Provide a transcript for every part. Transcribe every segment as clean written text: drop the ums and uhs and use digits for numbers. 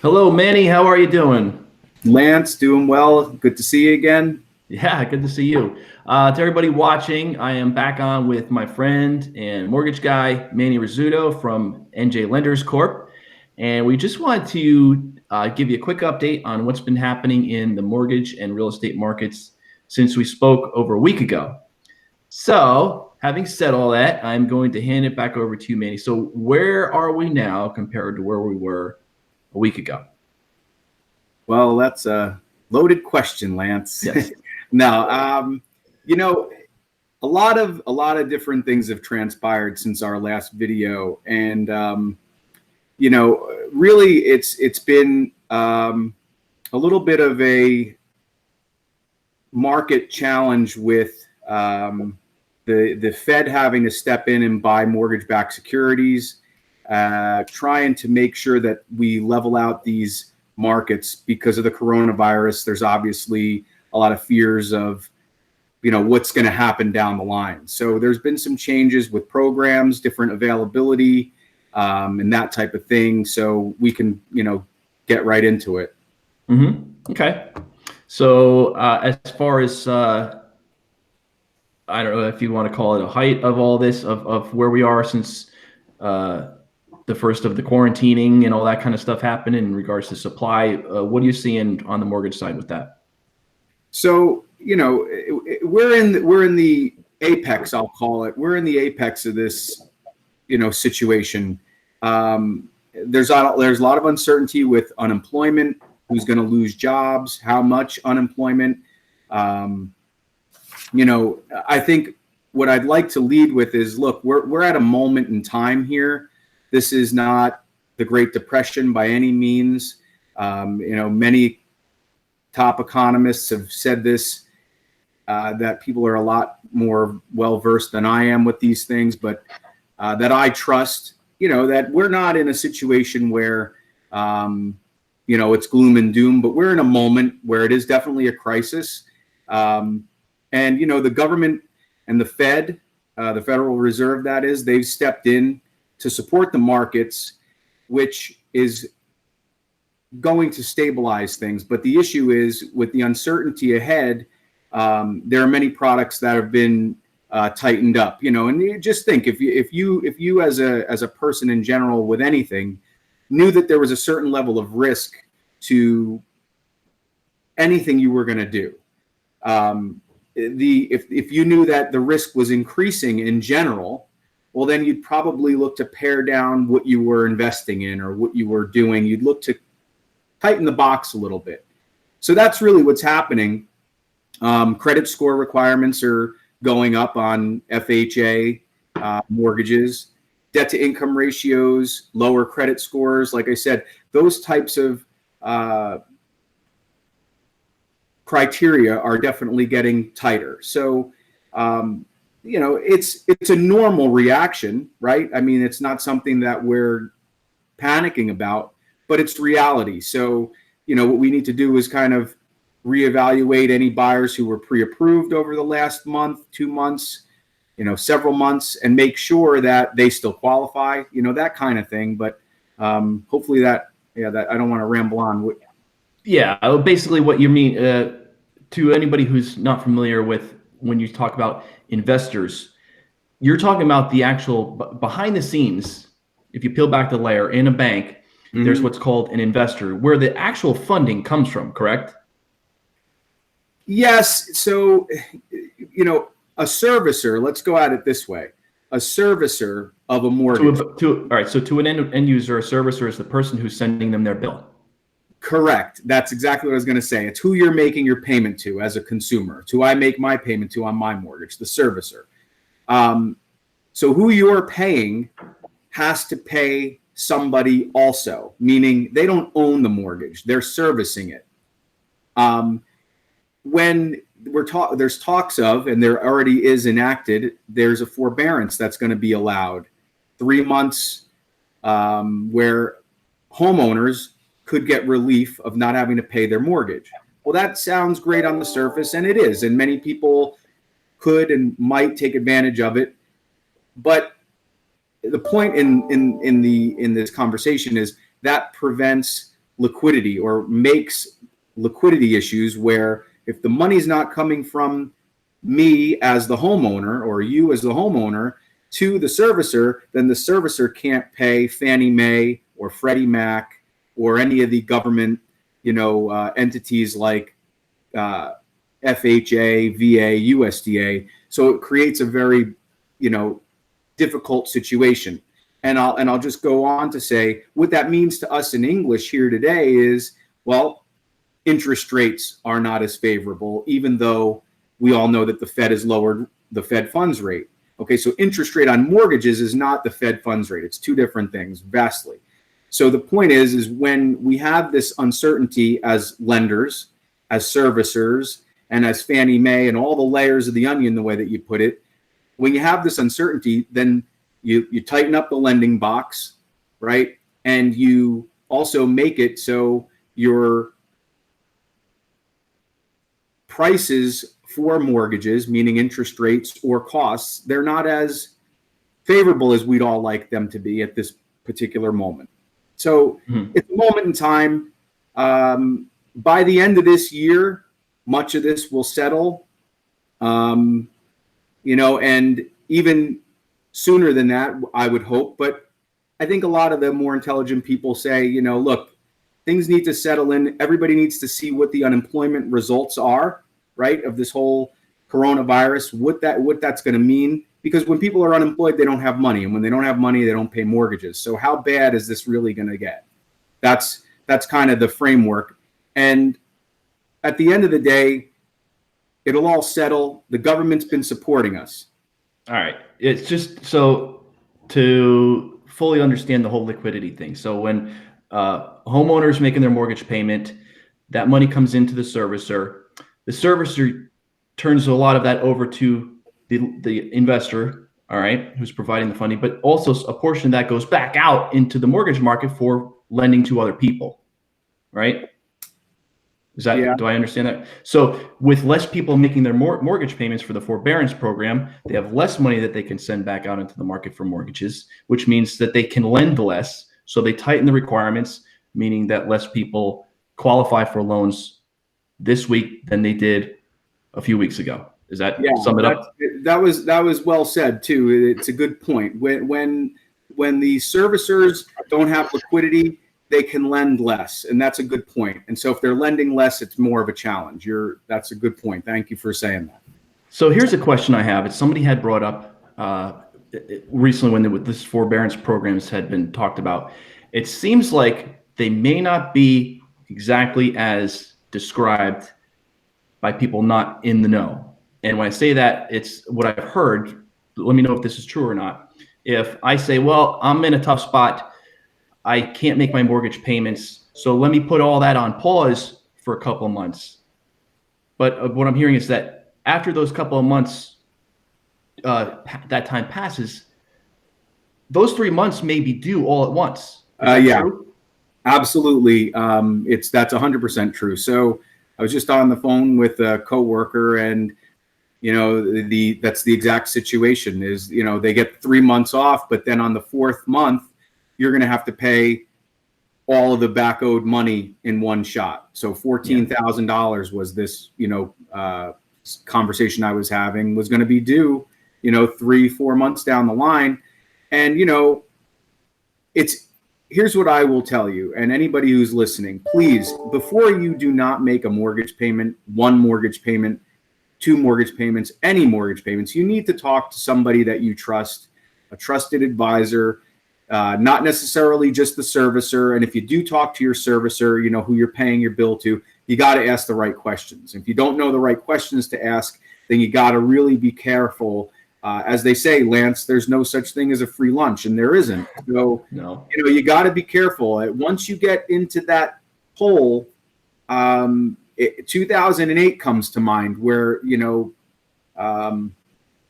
Hello, Manny. How are you doing? Lance, doing well. Good to see you again. Yeah, good to see you. To everybody watching, I am back on with my friend and mortgage guy, Manny Rizzuto from NJ Lenders Corp. And we just want to give you a quick update on what's been happening in the mortgage and real estate markets since we spoke over a week ago. So, having said all that, I'm going to hand it back over to you, Manny. So, where are we now compared to where we were a week ago? Well, that's a loaded question, Lance. Yes. No, you know, a lot of different things have transpired since our last video, and really, it's been a little bit of a market challenge with the Fed having to step in and buy mortgage-backed securities, trying to make sure that we level out these markets because of the coronavirus. There's obviously a lot of fears of, what's going to happen down the line. So there's been some changes with programs, different availability, and that type of thing. So we can, get right into it. Mm-hmm. Okay. So as far as I don't know if you want to call it a height of all this, of where we are since the first of the quarantining and all that kind of stuff happened in regards to supply. What are you seeing on the mortgage side with that? So, we're in the apex, I'll call it. We're in the apex of this, situation. There's a lot of uncertainty with unemployment, who's going to lose jobs, how much unemployment. I think what I'd like to lead with is, look, we're at a moment in time here. This is not the Great Depression by any means. Many top economists have said this, that people are a lot more well-versed than I am with these things, but that I trust, that we're not in a situation where, it's gloom and doom, but we're in a moment where it is definitely a crisis. And, the government and the Fed, the Federal Reserve, that is, they've stepped in to support the markets, which is going to stabilize things. But the issue is, with the uncertainty ahead, there are many products that have been tightened up. And you just think, if you as a person in general with anything knew that there was a certain level of risk to anything you were going to do, if you knew that the risk was increasing in general, well, then you'd probably look to pare down what you were investing in or what you were doing. You'd look to tighten the box a little bit. So that's really what's happening. Credit score requirements are going up on FHA mortgages, debt to income ratios, lower credit scores. Like I said, those types of criteria are definitely getting tighter. So, it's a normal reaction, right? I mean, it's not something that we're panicking about, but it's reality. So, what we need to do is kind of reevaluate any buyers who were pre-approved over the last month, 2 months, several months, and make sure that they still qualify, that kind of thing. But hopefully that I don't want to ramble on. Yeah, basically what you mean, to anybody who's not familiar with, when you talk about investors, you're talking about the actual behind the scenes. If you peel back the layer in a bank, there's what's called an investor, where the actual funding comes from, correct? Yes. So, a servicer, let's go at it this way. A servicer of a mortgage. All right. So to an end user, a servicer is the person who's sending them their bill. Correct. That's exactly what I was going to say. It's who you're making your payment to as a consumer. It's who I make my payment to on my mortgage, the servicer. So who you're paying has to pay somebody also, meaning they don't own the mortgage. They're servicing it. When there's talks of, and there already is enacted, there's a forbearance that's going to be allowed 3 months, where homeowners could get relief of not having to pay their mortgage. Well, that sounds great on the surface, and it is, and many people could and might take advantage of it. But the point in this conversation is that prevents liquidity or makes liquidity issues where if the money's not coming from me as the homeowner or you as the homeowner to the servicer, then the servicer can't pay Fannie Mae or Freddie Mac or any of the government, entities like FHA, VA, USDA. So it creates a very, difficult situation. And I'll just go on to say what that means to us in English here today is, well, interest rates are not as favorable, even though we all know that the Fed has lowered the Fed funds rate. Okay, so interest rate on mortgages is not the Fed funds rate. It's two different things, vastly. So the point is when we have this uncertainty as lenders, as servicers, and as Fannie Mae and all the layers of the onion, the way that you put it, when you have this uncertainty, then you tighten up the lending box, right? And you also make it so your prices for mortgages, meaning interest rates or costs, they're not as favorable as we'd all like them to be at this particular moment. So it's a moment in time. By the end of this year, much of this will settle, and even sooner than that, I would hope. But I think a lot of the more intelligent people say, look, things need to settle in. Everybody needs to see what the unemployment results are, right, of this whole coronavirus, what that's going to mean. Because when people are unemployed, they don't have money. And when they don't have money, they don't pay mortgages. So how bad is this really going to get? That's kind of the framework. And at the end of the day, it'll all settle. The government's been supporting us. All right. It's just so to fully understand the whole liquidity thing. So when homeowners making their mortgage payment, that money comes into the servicer. The servicer turns a lot of that over to the investor, all right, who's providing the funding, but also a portion of that goes back out into the mortgage market for lending to other people, right? Do I understand that? So with less people making their mortgage payments for the forbearance program, they have less money that they can send back out into the market for mortgages, which means that they can lend less. So they tighten the requirements, meaning that less people qualify for loans this week than they did a few weeks ago. Is that sum it up? That was well said too. It's a good point. When the servicers don't have liquidity, they can lend less, and that's a good point. And so if they're lending less, it's more of a challenge. That's a good point. Thank you for saying that. So here's a question I have. It's somebody had brought up recently when this forbearance programs had been talked about. It seems like they may not be exactly as described by people not in the know. And when I say that, it's what I've heard. Let me know if this is true or not. If I say, well, I'm in a tough spot, I can't make my mortgage payments, so let me put all that on pause for a couple of months. But what I'm hearing is that after those couple of months, that time passes, those 3 months may be due all at once. True? Absolutely. That's 100% true. So I was just on the phone with a coworker, and that's the exact situation. Is they get 3 months off, but then on the fourth month, you're going to have to pay all of the back owed money in one shot. So $14,000 was this, conversation I was having was going to be due, 3-4 months down the line. And, here's what I will tell you. And anybody who's listening, please, before you do not make a mortgage payment, one mortgage payment, two mortgage payments, any mortgage payments, you need to talk to somebody that you trust, a trusted advisor. Not necessarily just the servicer. And if you do talk to your servicer, who you're paying your bill to, you got to ask the right questions. If you don't know the right questions to ask, then you got to really be careful. As they say, Lance, there's no such thing as a free lunch, and there isn't. So, no. You got to be careful. Once you get into that hole, 2008 comes to mind where,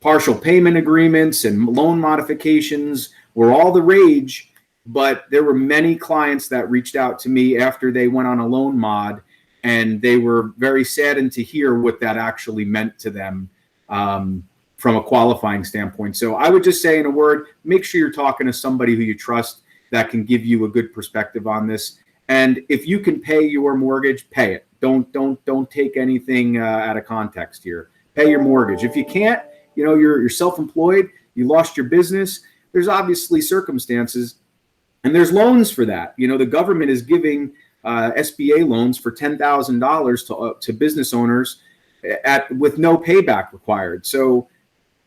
partial payment agreements and loan modifications were all the rage, but there were many clients that reached out to me after they went on a loan mod, and they were very saddened to hear what that actually meant to them from a qualifying standpoint. So I would just say, in a word, make sure you're talking to somebody who you trust that can give you a good perspective on this. And if you can pay your mortgage, pay it. Don't take anything out of context here. Pay your mortgage. If you can't, you're self-employed, you lost your business. There's obviously circumstances, and there's loans for that. The government is giving SBA loans for $10,000 to business owners with no payback required. So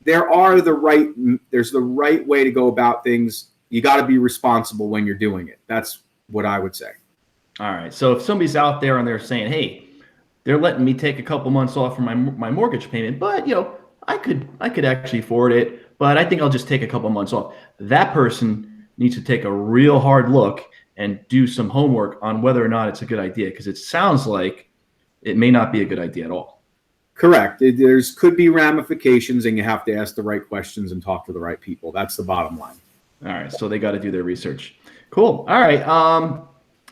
there's the right way to go about things. You got to be responsible when you're doing it. That's what I would say. All right. So if somebody's out there and they're saying, hey, they're letting me take a couple months off from my mortgage payment, but I could actually afford it, but I think I'll just take a couple months off. That person needs to take a real hard look and do some homework on whether or not it's a good idea, because it sounds like it may not be a good idea at all. Correct. Could be ramifications, and you have to ask the right questions and talk to the right people. That's the bottom line. All right. So they got to do their research. Cool. All right.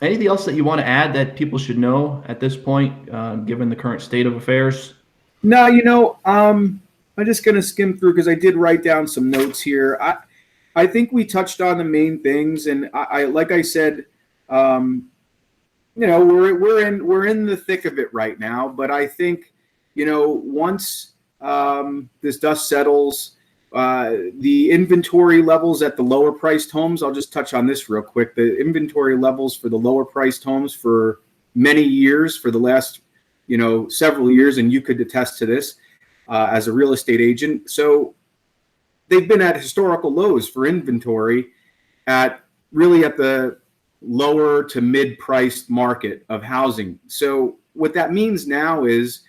Anything else that you want to add that people should know at this point, given the current state of affairs? No, I'm just going to skim through because I did write down some notes here. I think we touched on the main things, and I like I said, we're in the thick of it right now. But I think, once this dust settles, the inventory levels at the lower priced homes, I'll just touch on this real quick. The inventory levels for the lower priced homes for many years, for the last, several years, and you could attest to this as a real estate agent. So they've been at historical lows for inventory at the lower to mid priced market of housing. So what that means now is,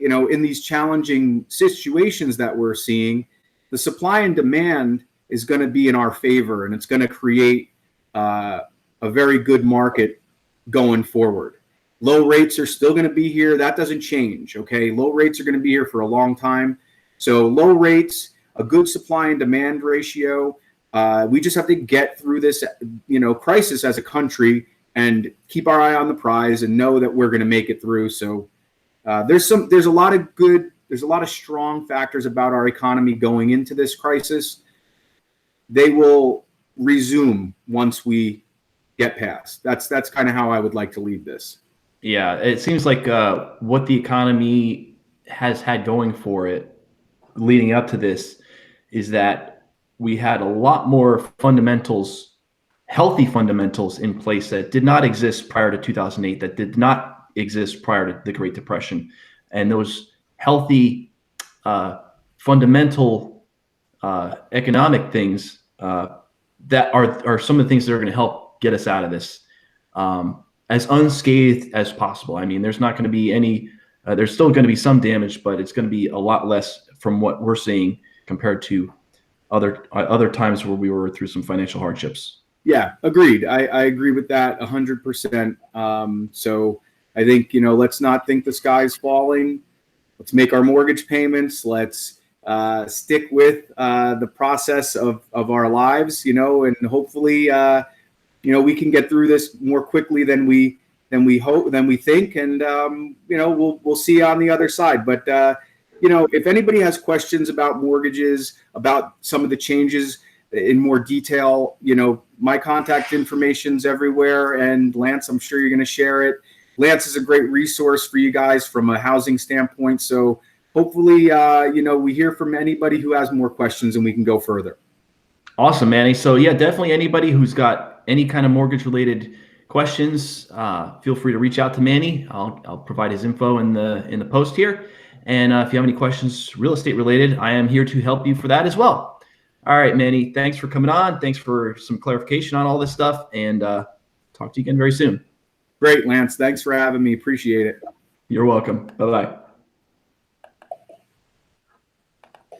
in these challenging situations that we're seeing, the supply and demand is going to be in our favor, and it's going to create a very good market going forward. Low rates are still going to be here. That doesn't change. Okay. Low rates are going to be here for a long time. So low rates, a good supply and demand ratio. We just have to get through this, crisis as a country and keep our eye on the prize and know that we're going to make it through. So there's a lot of strong factors about our economy going into this crisis. They will resume once we get past. That's kind of how I would like to leave this. Yeah, it seems like what the economy has had going for it leading up to this is that we had a lot more fundamentals, healthy fundamentals in place that did not exist prior to 2008, that did not exist prior to the Great Depression. And those healthy fundamental economic things that are some of the things that are going to help get us out of this as unscathed as possible. I mean, there's not going to be any, there's still going to be some damage, but it's going to be a lot less from what we're seeing compared to other times where we were through some financial hardships. Yeah, agreed. I agree with that 100%. So I think, let's not think the sky's falling. Let's make our mortgage payments. Let's stick with the process of our lives, and hopefully, we can get through this more quickly than we think, and we'll see on the other side. But if anybody has questions about mortgages, about some of the changes in more detail, my contact information's everywhere. And Lance, I'm sure you're going to share it. Lance is a great resource for you guys from a housing standpoint. So hopefully, we hear from anybody who has more questions and we can go further. Awesome, Manny. So yeah, definitely anybody who's got any kind of mortgage related questions, feel free to reach out to Manny. I'll provide his info in the post here. And if you have any questions real estate related, I am here to help you for that as well. All right, Manny, thanks for coming on. Thanks for some clarification on all this stuff, and talk to you again very soon. Great, Lance. Thanks for having me. Appreciate it. You're welcome. Bye-bye.